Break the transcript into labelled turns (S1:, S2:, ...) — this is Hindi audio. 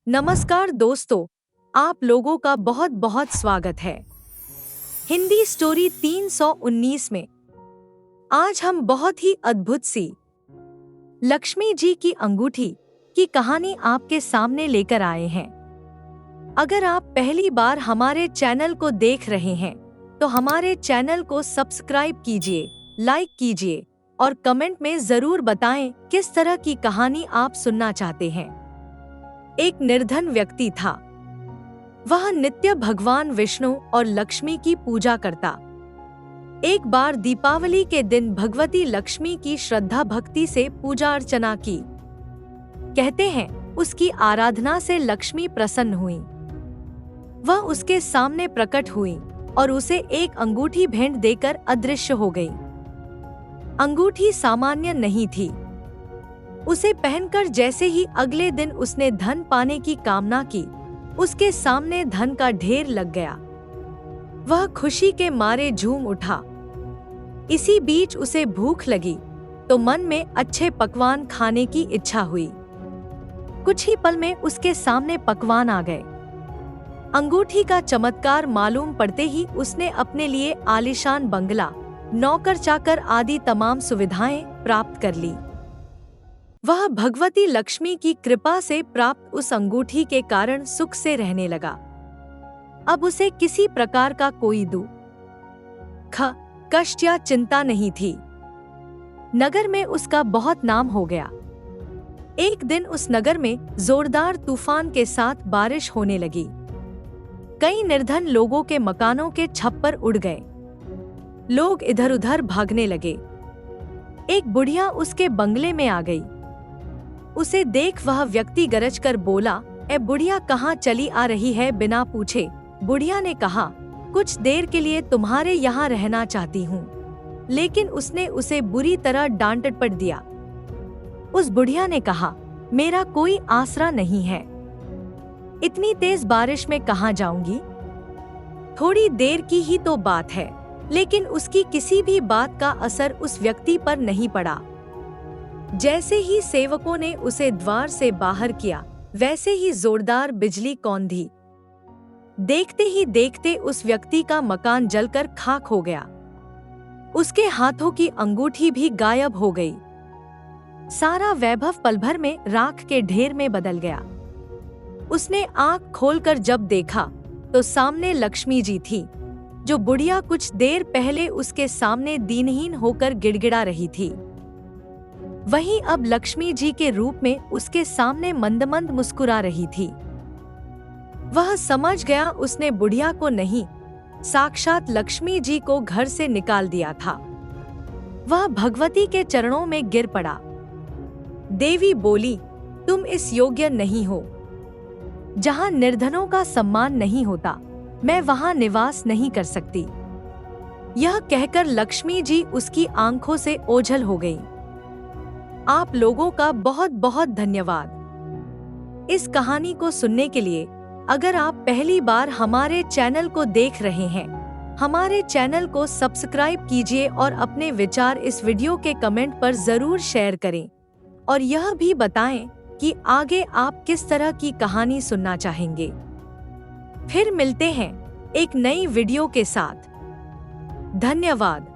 S1: नमस्कार दोस्तों, आप लोगों का बहुत बहुत स्वागत है हिंदी स्टोरी 319 में। आज हम बहुत ही अद्भुत सी लक्ष्मी जी की अंगूठी की कहानी आपके सामने लेकर आए हैं। अगर आप पहली बार हमारे चैनल को देख रहे हैं तो हमारे चैनल को सब्सक्राइब कीजिए, लाइक कीजिए और कमेंट में जरूर बताएं किस तरह की कहानी आप सुनना चाहते हैं। एक निर्धन व्यक्ति था। वह नित्य भगवान विष्णु और लक्ष्मी की पूजा करता। एक बार दीपावली के दिन भगवती लक्ष्मी की श्रद्धा भक्ति से पूजा अर्चना की। कहते हैं उसकी आराधना से लक्ष्मी प्रसन्न हुई। वह उसके सामने प्रकट हुई और उसे एक अंगूठी भेंट देकर अदृश्य हो गई। अंगूठी सामान्य नहीं थी। उसे पहनकर जैसे ही अगले दिन उसने धन पाने की कामना की, उसके सामने धन का ढेर लग गया। वह खुशी के मारे झूम उठा। इसी बीच उसे भूख लगी तो मन में अच्छे पकवान खाने की इच्छा हुई। कुछ ही पल में उसके सामने पकवान आ गए। अंगूठी का चमत्कार मालूम पड़ते ही उसने अपने लिए आलीशान बंगला, नौकर चाकर आदि तमाम सुविधाएं प्राप्त कर ली। वह भगवती लक्ष्मी की कृपा से प्राप्त उस अंगूठी के कारण सुख से रहने लगा। अब उसे किसी प्रकार का कोई दुख, कष्ट या चिंता नहीं थी। नगर में उसका बहुत नाम हो गया। एक दिन उस नगर में जोरदार तूफान के साथ बारिश होने लगी। कई निर्धन लोगों के मकानों के छप्पर उड़ गए। लोग इधर उधर भागने लगे। एक बुढ़िया उसके बंगले में आ गई। उसे देख वह व्यक्ति गरज कर बोला, ए बुढ़िया, कहाँ चली आ रही है बिना पूछे। बुढ़िया ने कहा, कुछ देर के लिए तुम्हारे यहाँ रहना चाहती हूँ। लेकिन उसने उसे बुरी तरह डांट पड़ दिया। उस बुढ़िया ने कहा, मेरा कोई आसरा नहीं है। इतनी तेज बारिश में कहाँ जाऊंगी। थोड़ी देर की ही तो बात है। लेकिन उसकी किसी भी बात का असर उस व्यक्ति पर नहीं पड़ा। जैसे ही सेवकों ने उसे द्वार से बाहर किया, वैसे ही जोरदार बिजली कौंधी। देखते ही देखते उस व्यक्ति का मकान जलकर खाक हो गया। उसके हाथों की अंगूठी भी गायब हो गई। सारा वैभव पल भर में राख के ढेर में बदल गया। उसने आंख खोलकर जब देखा तो सामने लक्ष्मी जी थी, जो बुढ़िया कुछ देर पहले उसके सामने दीनहीन होकर गिड़गिड़ा रही थी। वहीं अब लक्ष्मी जी के रूप में उसके सामने मंद मंद मुस्कुरा रही थी। वह समझ गया उसने बुढ़िया को नहीं, साक्षात लक्ष्मी जी को घर से निकाल दिया था। वह भगवती के चरणों में गिर पड़ा। देवी बोली, तुम इस योग्य नहीं हो। जहां निर्धनों का सम्मान नहीं होता, मैं वहां निवास नहीं कर सकती। यह कहकर लक्ष्मी जी उसकी आंखों से ओझल हो गई। आप लोगों का बहुत बहुत धन्यवाद इस कहानी को सुनने के लिए। अगर आप पहली बार हमारे चैनल को देख रहे हैं, हमारे चैनल को सब्सक्राइब कीजिए और अपने विचार इस वीडियो के कमेंट पर जरूर शेयर करें और यह भी बताएं कि आगे आप किस तरह की कहानी सुनना चाहेंगे। फिर मिलते हैं एक नई वीडियो के साथ। धन्यवाद।